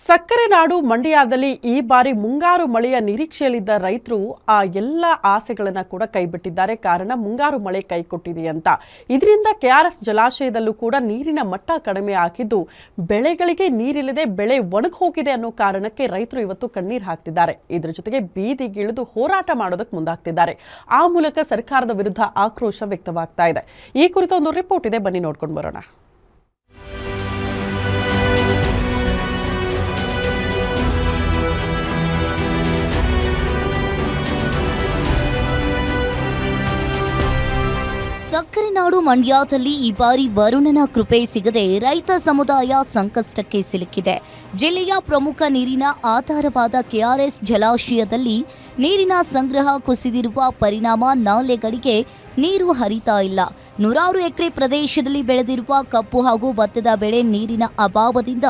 ಸಕ್ಕರೆ ನಾಡು ಮಂಡ್ಯದಲ್ಲಿ ಈ ಬಾರಿ ಮುಂಗಾರು ಮಳೆಯ ನಿರೀಕ್ಷೆಯಲ್ಲಿದ್ದ ರೈತರು ಆ ಎಲ್ಲ ಆಸೆಗಳನ್ನು ಕೂಡ ಕೈಬಿಟ್ಟಿದ್ದಾರೆ. ಕಾರಣ ಮುಂಗಾರು ಮಳೆ ಕೈಕೊಟ್ಟಿದೆ ಅಂತ. ಇದರಿಂದ ಕೆಆರ್ಎಸ್ ಜಲಾಶಯದಲ್ಲೂ ಕೂಡ ನೀರಿನ ಮಟ್ಟ ಕಡಿಮೆ ಆಗಿದ್ದು ಬೆಳೆಗಳಿಗೆ ನೀರಿಲ್ಲದೆ ಬೆಳೆ ಒಣಗಿ ಹೋಗಿದೆ ಅನ್ನೋ ಕಾರಣಕ್ಕೆ ರೈತರು ಇವತ್ತು ಕಣ್ಣೀರು ಹಾಕ್ತಿದ್ದಾರೆ. ಇದರ ಜೊತೆಗೆ ಬೀದಿಗಿಳಿದು ಹೋರಾಟ ಮಾಡೋದಕ್ಕೆ ಮುಂದಾಗ್ತಿದ್ದಾರೆ. ಆ ಮೂಲಕ ಸರ್ಕಾರದ ವಿರುದ್ಧ ಆಕ್ರೋಶ ವ್ಯಕ್ತವಾಗ್ತಾ ಇದೆ. ಈ ಕುರಿತ ಒಂದು ರಿಪೋರ್ಟ್ ಇದೆ, ಬನ್ನಿ ನೋಡ್ಕೊಂಡು ಬರೋಣ. ಸಕ್ಕರೆ ನಾಡು ಮಂಡ್ಯದಲ್ಲಿ ಈ ಬಾರಿ ವರುಣನ ಕೃಪೆ ಸಿಗದೆ ರೈತ ಸಮುದಾಯ ಸಂಕಷ್ಟಕ್ಕೆ ಸಿಲುಕಿದೆ. ಜಿಲ್ಲೆಯ ಪ್ರಮುಖ ನೀರಿನ ಆಧಾರವಾದ ಕೆಆರ್ಎಸ್ ಜಲಾಶಯದಲ್ಲಿ ನೀರಿನ ಸಂಗ್ರಹ ಕುಸಿದಿರುವ ಪರಿಣಾಮ ನಾಲೆಗಳಿಗೆ ನೀರು ಹರಿತಾ ಇಲ್ಲ. ನೂರಾರು ಎಕರೆ ಪ್ರದೇಶದಲ್ಲಿ ಬೆಳೆದಿರುವ ಕಬ್ಬು ಹಾಗೂ ಭತ್ತದ ಬೆಳೆ ನೀರಿನ ಅಭಾವದಿಂದ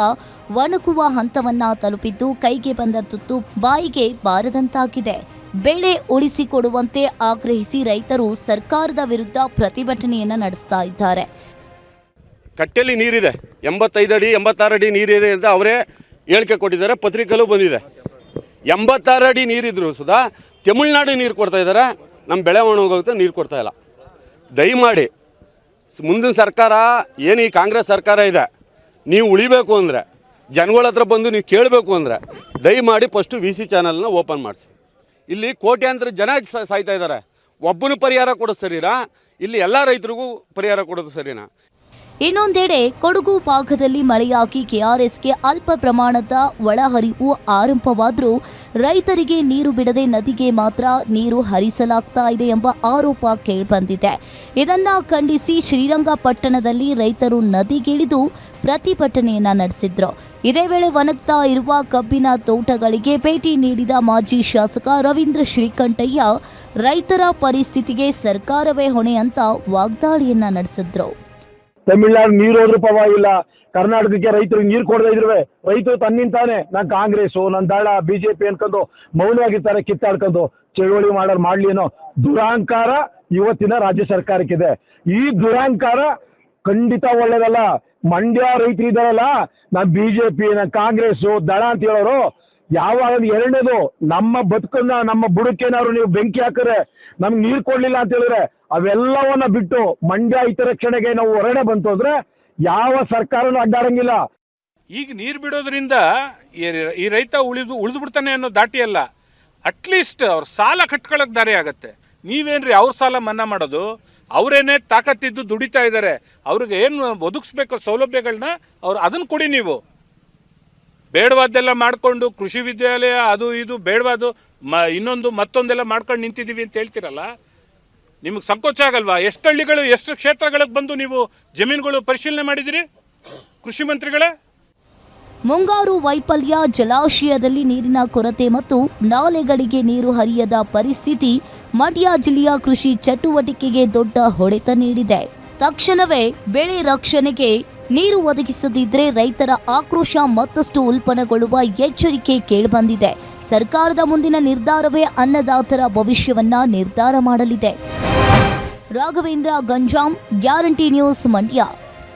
ಒಣಗುವ ಹಂತವನ್ನ ತಲುಪಿದ್ದು ಕೈಗೆ ಬಂದ ತುತ್ತು ಬಾಯಿಗೆ ಬಾರದಂತಾಗಿದೆ. ಬೆಳೆ ಉಳಿಸಿಕೊಡುವಂತೆ ಆಗ್ರಹಿಸಿ ರೈತರು ಸರ್ಕಾರದ ವಿರುದ್ಧ ಪ್ರತಿಭಟನೆಯನ್ನ ನಡೆಸ್ತಾ ಇದ್ದಾರೆ. ಕಟ್ಟೆಯಲ್ಲಿ ನೀರಿದೆ, 85 ಅಡಿ 86 ಅಡಿ ನೀರಿದೆ ಅಂತ ಅವರೇ ಹೇಳಿಕೆ ಕೊಟ್ಟಿದ್ದಾರೆ, ಪತ್ರಿಕೆಲ್ಲೂ ಬಂದಿದೆ. 86 ಅಡಿ ನೀರಿದ್ರು ಸುಧಾ ತಮಿಳುನಾಡು ನೀರು ಕೊಡ್ತಾ ಇದ್ದಾರೆ, ನಮ್ಮ ಬೆಳೆ ಒಣಗೋಗುತ್ತೆ, ನೀರು ಕೊಡ್ತಾ ಇಲ್ಲ. ದಯಮಾಡಿ ಮುಂದಿನ ಸರ್ಕಾರ ಏನು ಈ ಕಾಂಗ್ರೆಸ್ ಸರ್ಕಾರ ಇದೆ, ನೀವು ಉಳಿಬೇಕು ಅಂದರೆ ಜನಗಳ ಹತ್ರ ಬಂದು ನೀವು ಕೇಳಬೇಕು ಅಂದರೆ ದಯಮಾಡಿ ಫಸ್ಟು VC ಚಾನಲ್ನ ಓಪನ್ ಮಾಡಿಸಿ. ಇಲ್ಲಿ ಕೋಟ್ಯಾಂತರ ಜನ ಸಾಯ್ತಾ ಇದ್ದಾರೆ. ಒಬ್ಬನು ಪರಿಹಾರ ಕೊಡೋದು ಸರಿನಾ? ಇಲ್ಲಿ ಎಲ್ಲ ರೈತರಿಗೂ ಪರಿಹಾರ ಕೊಡೋದು ಸರಿನಾ? ಇನ್ನೊಂದೆಡೆ ಕೊಡಗು ಭಾಗದಲ್ಲಿ ಮಳೆಯಾಗಿ ಕೆಆರ್ಎಸ್ಗೆ ಅಲ್ಪ ಪ್ರಮಾಣದ ಒಳಹರಿವು ಆರಂಭವಾದರೂ ರೈತರಿಗೆ ನೀರು ಬಿಡದೆ ನದಿಗೆ ಮಾತ್ರ ನೀರು ಹರಿಸಲಾಗ್ತಾ ಇದೆ ಎಂಬ ಆರೋಪ ಕೇಳಿಬಂದಿದೆ. ಇದನ್ನ ಖಂಡಿಸಿ ಶ್ರೀರಂಗಪಟ್ಟಣದಲ್ಲಿ ರೈತರು ನದಿಗಿಳಿದು ಪ್ರತಿಭಟನೆಯನ್ನ ನಡೆಸಿದ್ರು. ಇದೇ ವೇಳೆ ಒಣಗ್ತಾ ಇರುವ ಕಬ್ಬಿನ ತೋಟಗಳಿಗೆ ಭೇಟಿ ನೀಡಿದ ಮಾಜಿ ಶಾಸಕ ರವೀಂದ್ರ ಶ್ರೀಕಂಠಯ್ಯ ರೈತರ ಪರಿಸ್ಥಿತಿಗೆ ಸರ್ಕಾರವೇ ಹೊಣೆ ಅಂತ ವಾಗ್ದಾಳಿಯನ್ನ ನಡೆಸಿದ್ರು. ತಮಿಳ್ನಾಡು ನೀರು ಹೋದ್ರೂ ಪರವಾಗಿಲ್ಲ, ಕರ್ನಾಟಕಕ್ಕೆ ರೈತರಿಗೆ ನೀರು ಕೊಡದೇ ಇದ್ರುವೆ ರೈತರು ತನ್ನಿಂತಾನೆ ನಾನ್ ಕಾಂಗ್ರೆಸ್ ನನ್ ದಳ ಬಿಜೆಪಿ ಅನ್ಕೊಂಡು ಮೌನವಾಗಿರ್ತಾರೆ, ಕಿತ್ತಾಡ್ಕೊಂಡು ಚಳುವಳಿ ಮಾಡ್ಲಿ ಅನ್ನೋ ದುರಾಂಕಾರ ಇವತ್ತಿನ ರಾಜ್ಯ ಸರ್ಕಾರಕ್ಕಿದೆ. ಈ ದುರಾಂಕಾರ ಖಂಡಿತ ಒಳ್ಳೇದಲ್ಲ. ಮಂಡ್ಯ ರೈತರು ಇದಾರಲ್ಲ, ನಾನ್ ಬಿಜೆಪಿ ಕಾಂಗ್ರೆಸ್ ದಳ ಅಂತ ಹೇಳೋರು ಯಾವಾಗ ಎರಡನೇದು ನಮ್ಮ ಬದುಕನ್ನ ನಮ್ಮ ಬುಡಕ್ಕೇನಾದ್ರು ನೀವು ಬೆಂಕಿ ಹಾಕಿದ್ರೆ ನಮ್ಗೆ ನೀರ್ ಕೊಡ್ಲಿಲ್ಲ ಅಂತ ಹೇಳಿದ್ರೆ ಅವೆಲ್ಲವನ್ನ ಬಿಟ್ಟು ಮಂಡ್ಯ ಹಿತರಕ್ಷಣೆಗೆ ನಾವು ಹೊರಗಡೆ ಬಂತು ಅಂದ್ರೆ ಯಾವ ಸರ್ಕಾರನೂ ಅಡ್ಡಾಡಂಗಿಲ್ಲ. ಈಗ ನೀರು ಬಿಡೋದ್ರಿಂದ ಈ ರೈತ ಉಳಿದು ಬಿಡ್ತಾನೆ ಅನ್ನೋ ದಾಟಿ ಅಲ್ಲ, ಅಟ್ಲೀಸ್ಟ್ ಅವ್ರ ಸಾಲ ಕಟ್ಕೊಳಕ್ ದಾರಿ ಆಗತ್ತೆ. ನೀವೇನ್ರಿ ಅವ್ರ ಸಾಲ ಮನ್ನಾ ಮಾಡೋದು? ಅವರೇನೇ ತಾಕತ್ತಿದ್ದು ದುಡಿತಾ ಇದ್ದಾರೆ, ಅವ್ರಿಗೆ ಏನು ಒದಗಿಸ್ಬೇಕು ಸೌಲಭ್ಯಗಳನ್ನ ಅವ್ರು ಅದನ್ನ ಕೊಡಿ. ನೀವು ಬೇಡವಾದ್ದೆಲ್ಲ ಮಾಡಿಕೊಂಡು ಕೃಷಿ ವಿದ್ಯಾಲಯ ಅದು ಇದು ಬೇಡವಾದು ಇನ್ನೊಂದು ಮತ್ತೊಂದೆಲ್ಲ ಮಾಡ್ಕೊಂಡು ನಿಂತಿದ್ದೀವಿ ಅಂತ ಹೇಳ್ತಿರಲ್ಲ, ನಿಮಗೆ ಸಂಕೋಚ ಆಗಲ್ವಾ? ಎಷ್ಟು ಹಳ್ಳಿಗಳು ಎಷ್ಟು ಕ್ಷೇತ್ರಗಳಿಗೆ ಬಂದು ನೀವು ಜಮೀನುಗಳು ಪರಿಶೀಲನೆ ಮಾಡಿದಿರಿ ಕೃಷಿ ಮಂತ್ರಿಗಳೇ? ಮುಂಗಾರು ವೈಫಲ್ಯ, ಜಲಾಶಯದಲ್ಲಿ ನೀರಿನ ಕೊರತೆ ಮತ್ತು ನಾಲೆಗಳಿಗೆ ನೀರು ಹರಿಯದ ಪರಿಸ್ಥಿತಿ ಮಂಡ್ಯ ಜಿಲ್ಲೆಯ ಕೃಷಿ ಚಟುವಟಿಕೆಗೆ ದೊಡ್ಡ ಹೊಡೆತ ನೀಡಿದೆ. ತಕ್ಷಣವೇ ಬೆಳೆ ರಕ್ಷಣೆಗೆ ನೀರು ಒದಗಿಸದಿದ್ರೆ ರೈತರ ಆಕ್ರೋಶ ಮತ್ತಷ್ಟು ಉಲ್ಬಣಗೊಳ್ಳುವ ಎಚ್ಚರಿಕೆ ಕೇಳಿಬಂದಿದೆ. ಸರ್ಕಾರದ ಮುಂದಿನ ನಿರ್ಧಾರವೇ ಅನ್ನದಾತರ ಭವಿಷ್ಯವನ್ನ ನಿರ್ಧಾರ ಮಾಡಲಿದೆ. Raghavendra Ganjam, guarantee news, Mandya.